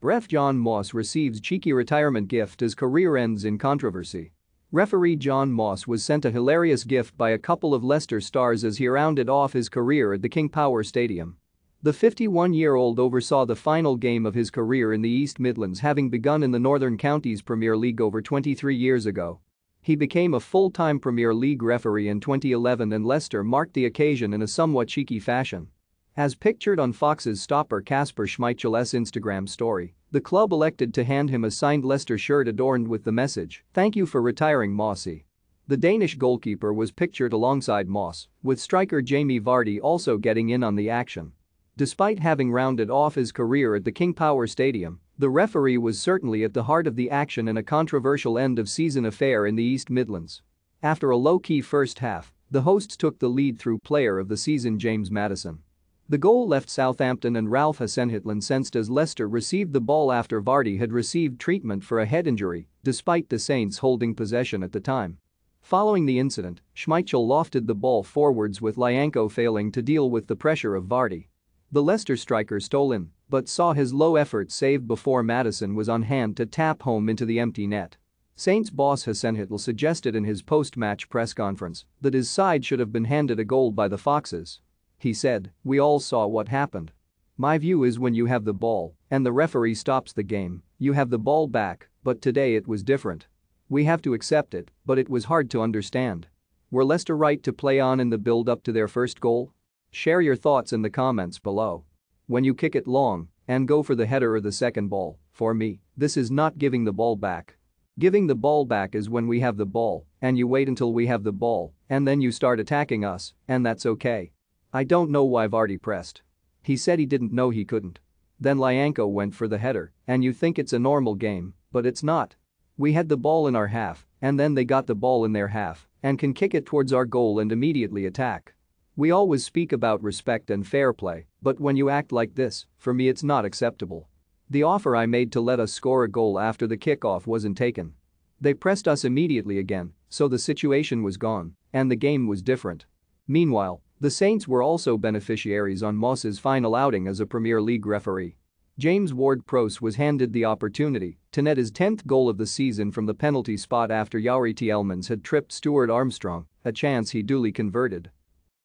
Ref Jon Moss receives cheeky retirement gift as career ends in controversy. Referee Jon Moss was sent a hilarious gift by a couple of Leicester stars as he rounded off his career at the King Power Stadium. The 51-year-old oversaw the final game of his career in the East Midlands, having begun in the Northern Counties Premier League over 23 years ago. He became a full-time Premier League referee in 2011 and Leicester marked the occasion in a somewhat cheeky fashion. As pictured on Fox's stopper Kasper Schmeichel's Instagram story, the club elected to hand him a signed Leicester shirt adorned with the message, "Thank you for retiring, Mossy." The Danish goalkeeper was pictured alongside Moss, with striker Jamie Vardy also getting in on the action. Despite having rounded off his career at the King Power Stadium, the referee was certainly at the heart of the action in a controversial end-of-season affair in the East Midlands. After a low-key first half, the hosts took the lead through player of the season James Maddison. The goal left Southampton and Ralph Hasenhüttl incensed as Leicester received the ball after Vardy had received treatment for a head injury, despite the Saints holding possession at the time. Following the incident, Schmeichel lofted the ball forwards with Lyanco failing to deal with the pressure of Vardy. The Leicester striker stole in, but saw his low effort saved before Maddison was on hand to tap home into the empty net. Saints boss Hasenhüttl suggested in his post-match press conference that his side should have been handed a goal by the Foxes. He said, "We all saw what happened. My view is when you have the ball and the referee stops the game, you have the ball back, but today it was different. We have to accept it, but it was hard to understand. Were Leicester right to play on in the build-up to their first goal? Share your thoughts in the comments below. When you kick it long and go for the header or the second ball, for me, this is not giving the ball back. Giving the ball back is when we have the ball and you wait until we have the ball and then you start attacking us, and that's okay. I don't know why Vardy pressed. He said he didn't know he couldn't. Then Lyanco went for the header, and you think it's a normal game, but it's not. We had the ball in our half, and then they got the ball in their half and can kick it towards our goal and immediately attack. We always speak about respect and fair play, but when you act like this, for me it's not acceptable. The offer I made to let us score a goal after the kickoff wasn't taken. They pressed us immediately again, so the situation was gone, and the game was different." Meanwhile, the Saints were also beneficiaries on Moss's final outing as a Premier League referee. James Ward-Prowse was handed the opportunity to net his 10th goal of the season from the penalty spot after Youri Tielemans had tripped Stuart Armstrong, a chance he duly converted.